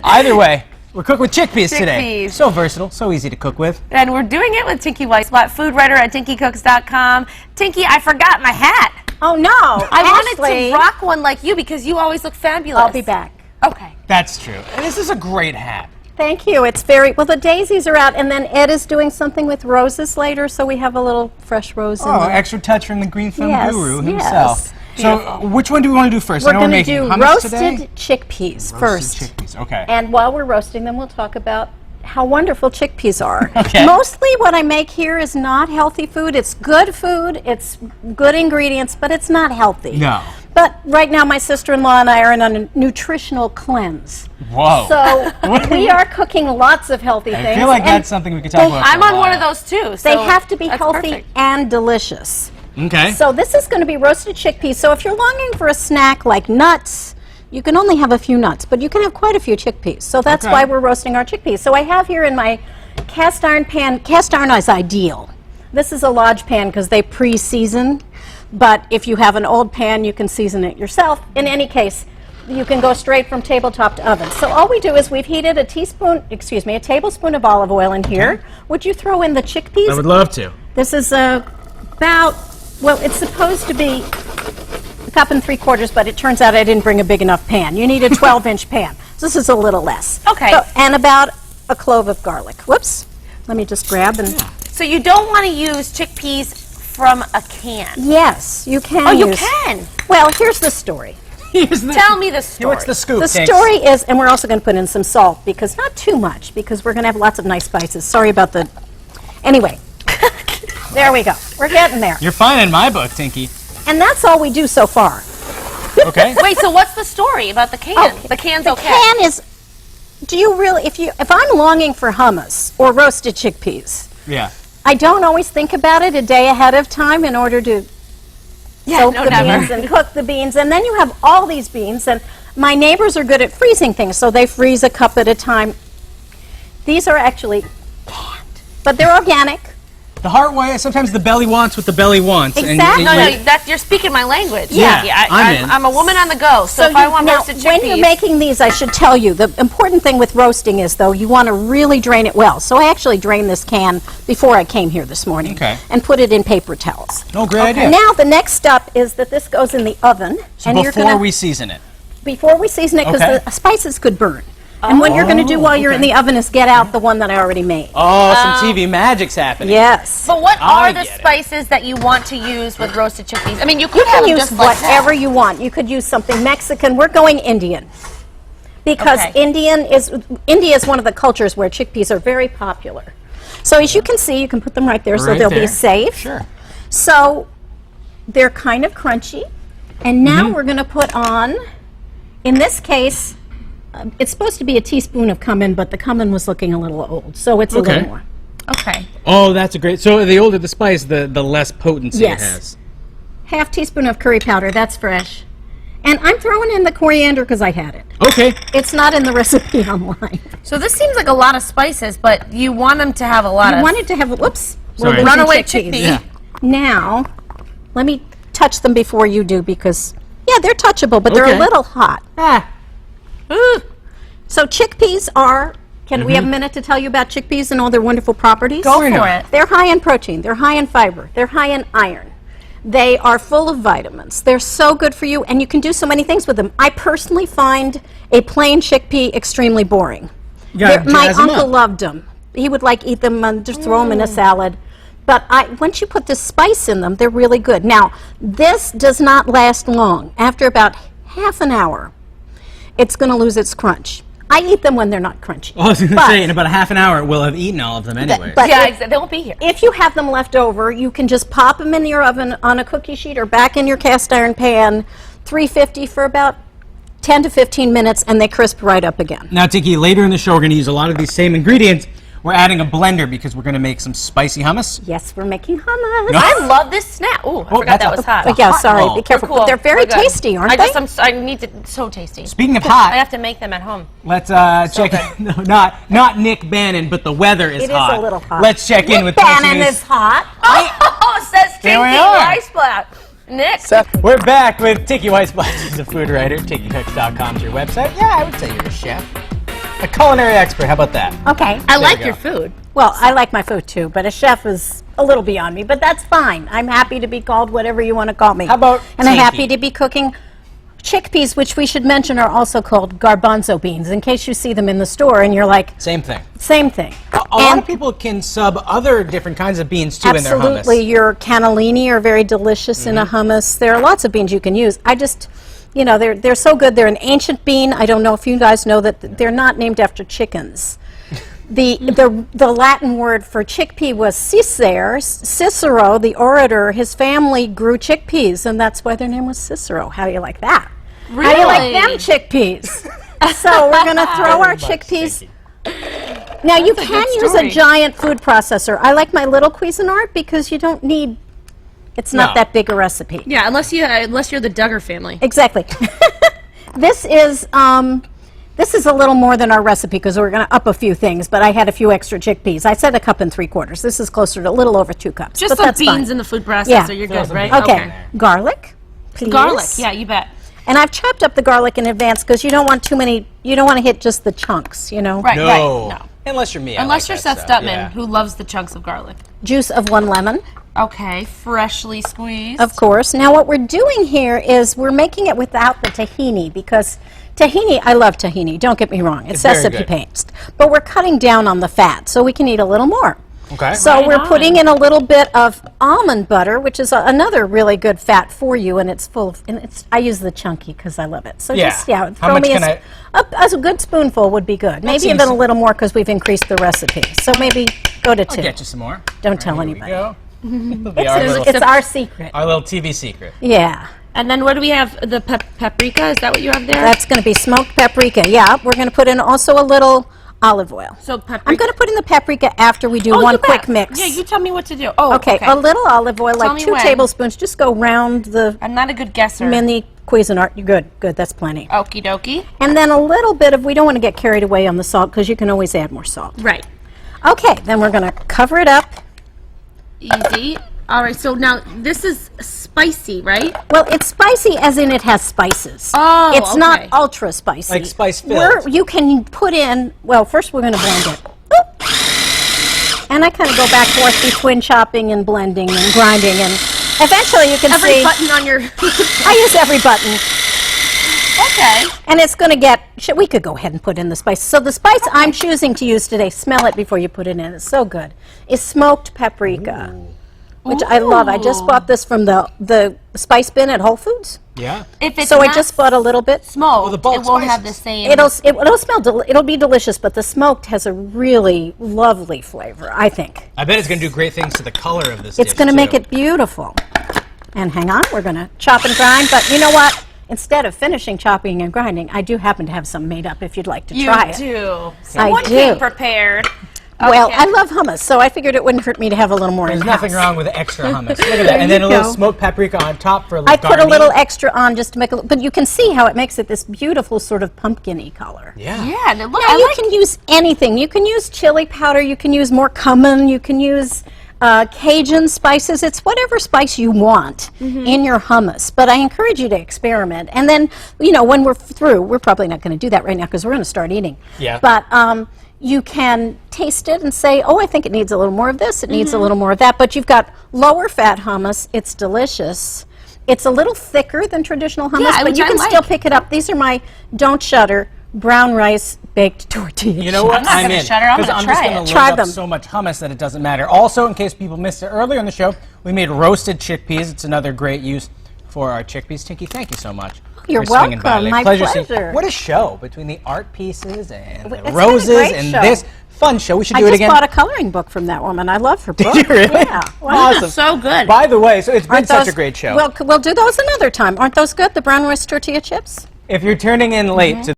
Either way, we're cooking with chickpeas today. So versatile, so easy to cook with. And we're doing it with Tinky Weisblat, food writer at tinkyycooks.com. Tinky, I forgot my hat. Oh no, I wanted to rock one like you because you always look fabulous. I'll be back. Okay. That's true. And this is a great hat. Thank you. It's very, well, the daisies are out, and then Ed is doing something with roses later, so we have a little fresh rose in there. Oh, extra touch from the green thumb guru himself. Yes. So, which one do we want to do first? We're going to do roasted today? chickpeas first. Roasted chickpeas, okay. And while we're roasting them, we'll talk about how wonderful chickpeas are. Okay. Mostly what I make here is not healthy food. It's good food, it's good ingredients, but it's not healthy. No. But right now my sister-in-law and I are on a nutritional cleanse. Whoa. So we are cooking lots of healthy things. I feel like that's something we could talk about. I'm on one of those too. So they have to be healthy perfect. and delicious. Okay. So this is going to be roasted chickpeas. So if you're longing for a snack like nuts, you can only have a few nuts, but you can have quite a few chickpeas. So that's why we're roasting our chickpeas. So I have here in my cast iron pan, cast iron is ideal. This is a Lodge pan because they pre-season, but if you have an old pan, you can season it yourself. In any case, you can go straight from tabletop to oven. So all we do is we've heated a tablespoon of olive oil in here. Okay. Would you throw in the chickpeas? I would love to. This is about, well, it's supposed to be a cup and 3/4, but it turns out I didn't bring a big enough pan. You need a 12-inch pan. So this is a little less. Okay. So, and about a clove of garlic. Whoops. Let me just grab and... So you don't want to use chickpeas from a can? Yes, you can. Oh, you can? Well, here's the story. Tell me the story. What's the scoop? The story is, and we're also going to put in some salt, because not too much, because we're going to have lots of nice spices. Sorry about the... Anyway. There we go. We're getting there. You're fine in my book, Tinky. And that's all we do so far. Okay. Wait, so what's the story about the can? Oh, the can's the okay. The can is... Do you really... If I'm longing for hummus or roasted chickpeas... Yeah. I don't always think about it a day ahead of time in order to soak the beans and cook the beans. And then you have all these beans, and my neighbors are good at freezing things, so they freeze a cup at a time. These are actually canned, but they're organic. The heart way, sometimes the belly wants what the belly wants. Exactly. And You're speaking my language. Yeah, I'm a woman on the go, so if I want roasted chickpeas... When you're making these, I should tell you, the important thing with roasting is, though, you want to really drain it well. So I actually drained this can before I came here this morning and put it in paper towels. Oh, great idea. Now, the next step is that this goes in the oven. So before we season it? Before we season it, because the spices could burn. And what you're going to do while you're in the oven is get out the one that I already made. Oh, some TV magic's happening. Yes. But what are the spices that you want to use with roasted chickpeas? I mean, you could have them use just like whatever you want. You could use something Mexican. We're going Indian. Because India is one of the cultures where chickpeas are very popular. So as you can see, you can put them right there so they'll be safe. Sure. So they're kind of crunchy. And now we're going to put on, in this case, it's supposed to be a teaspoon of cumin, but the cumin was looking a little old, so it's a little more. Okay. Oh, that's a great... So the older the spice, the less potency it has. Half teaspoon of curry powder, that's fresh. And I'm throwing in the coriander because I had it. Okay. It's not in the recipe online. So this seems like a lot of spices, but you want them to have a lot of... You want it to have, whoops. Sorry. Runaway chickpea. Yeah. Now, let me touch them before you do because, yeah, they're touchable, but they're a little hot. So chickpeas are, can we have a minute to tell you about chickpeas and all their wonderful properties? Go for it. They're high in protein, they're high in fiber, they're high in iron. They are full of vitamins. They're so good for you, and you can do so many things with them. I personally find a plain chickpea extremely boring. My uncle loved them. He would eat them and just throw them in a salad. But once you put the spice in them, they're really good. Now, this does not last long. After about half an hour, it's going to lose its crunch. I eat them when they're not crunchy. I was going to say, in about a half an hour, we'll have eaten all of them anyway. But they won't be here. If you have them left over, you can just pop them in your oven on a cookie sheet or back in your cast iron pan, 350 for about 10 to 15 minutes, and they crisp right up again. Now, Tinky, later in the show, we're going to use a lot of these same ingredients. We're adding a blender because we're going to make some spicy hummus. Yes, we're making hummus. I love this snack. Ooh, I forgot that was hot. Yeah, sorry, be careful. Cool. But they're very tasty, aren't they? I need to, so tasty. Speaking of hot, I have to make them at home. Let's check in. No, not Nick Bannon, but the weather is hot. It is a little hot. Let's check in with Nick Bannon is hot. Oh, says Tinky Weisblat. Nick. Seth, we're back with Tinky Weisblat. She's a food writer. TinkyCooks.com is your website. Yeah, I would say you're a chef. A culinary expert, how about that? Okay. I we like go. your food. Well, I like my food too, but a chef is a little beyond me, but that's fine. I'm happy to be called whatever you want to call me. How about And I'm Tinky? happy to be cooking chickpeas, which we should mention are also called garbanzo beans, in case you see them in the store and you're like, Same thing. same thing. A lot of people can sub other different kinds of beans too in their hummus. Absolutely. Your cannellini are very delicious in a hummus. There are lots of beans you can use. I just, you know, they're so good. They're an ancient bean. I don't know if you guys know that they're not named after chickens. The Latin word for chickpea was Cicero, the orator. His family grew chickpeas, and that's why their name was Cicero. How do you like that? How do you like them chickpeas? So we're going to throw our chickpeas. Now you can use a giant food processor. I like my little Cuisinart because you don't need. It's not No. that big a recipe. Yeah, unless you're the Duggar family. Exactly. This is a little more than our recipe because we're going to up a few things, but I had a few extra chickpeas. I said 1 3/4 cups. This is closer to a little over 2 cups. Just but some that's beans fine. in the food processor. Yeah. You're Throw good, some right? beans. Okay. Garlic, please. Garlic. Yeah, you bet. And I've chopped up the garlic in advance because you don't want too many. You don't want to hit just the chunks. You know. Right. No. Right. No. Unless you're me. Unless I you're like Seth that Stutman, stuff, yeah. who loves the chunks of garlic. Juice of 1 lemon. Okay, freshly squeezed. Of course. Now what we're doing here is we're making it without the tahini because tahini, I love tahini, don't get me wrong. It's very recipe good. paste. But we're cutting down on the fat so we can eat a little more. Okay. So Right we're on. putting in a little bit of almond butter, which is another really good fat for you, and it's full of, and it's, I use the chunky because I love it. So Yeah. just, yeah, How throw much me can a good spoonful would be good. Maybe seems- even a little more because we've increased the recipe. So maybe go to I'll 2. get you some more. Don't tell Here we anybody. go. It'll be our little, It's our secret. our little TV secret. Yeah. And then what do we have? The paprika? Is that what you have there? That's going to be smoked paprika. Yeah, we're going to put in also a little olive oil. So paprika. I'm going to put in the paprika after we do Oh, one you bet. quick mix. Yeah, you tell me what to do. Oh, okay, a little olive oil, Tell like me 2 when. tablespoons. Just go round the I'm not a good guesser. mini Cuisinart. You're good. Good, that's plenty. Okie dokie. And then a little bit of, we don't want to get carried away on the salt because you can always add more salt. Right. Okay, then we're going to cover it up. Easy. All right, so now this is spicy, right? Well, it's spicy as in it has spices. Oh, It's okay. not ultra spicy. Like spice-filled. You can put in, well, first we're going to blend it. Oop. And I kind of go back and forth between chopping and blending and grinding, and eventually you can Every see. button on your... I use every button. Okay. And it's going to get, we could go ahead and put in the spice. So the spice I'm choosing to use today, smell it before you put it in, it's so good, is smoked paprika, which I love. I just bought this from the spice bin at Whole Foods. Yeah. If it's So I not just bought a little bit. smoked, the bulk it won't have the spices. same... It'll smell, it'll be delicious, but the smoked has a really lovely flavor, I think. I bet it's going to do great things to the color of this It's dish, going to too. make it beautiful. And hang on, we're going to chop and grind, but you know what? Instead of finishing chopping and grinding, I do happen to have some made up if you'd like to You try it. do. I Someone do. came prepared. Well, Okay. I love hummus, so I figured it wouldn't hurt me to have a little more in There's the nothing house. wrong with extra hummus. Look at that. And then a you little go. smoked paprika on top for a little I put a garni. little extra on just to make but you can see how it makes it this beautiful sort of pumpkin-y color. Yeah. Yeah, and it look, Now, I you like... can use anything. You can use chili powder, you can use more cumin, you can use Cajun spices. It's whatever spice you want in your hummus. But I encourage you to experiment. And then, you know, when we're through, we're probably not going to do that right now because we're going to start eating. Yeah. But you can taste it and say, oh, I think it needs a little more of this, it needs a little more of that. But you've got lower fat hummus. It's delicious. It's a little thicker than traditional hummus, Yeah, but which you I can like. still pick it up. These are my Don't Shudder brown rice baked tortilla You know what? not gonna in. shut her. I'm 'Cause gonna I'm just try gonna it. load Try up them. so much hummus that it doesn't matter. Also, in case people missed it earlier in the show, we made roasted chickpeas. It's another great use for our chickpeas. Tinky, thank you so much. You're for swinging by. welcome. My seeing- pleasure. What a show between the art pieces and It's the been a roses great and show. this fun show. We should I do it just again. bought a coloring book from that woman. I love her book. Did you really? Yeah. Wow. Awesome. So good. By the way, so it's been Aren't such those- a great show. We'll do those another time. Aren't those good, the brown rice tortilla chips? If you're turning in late to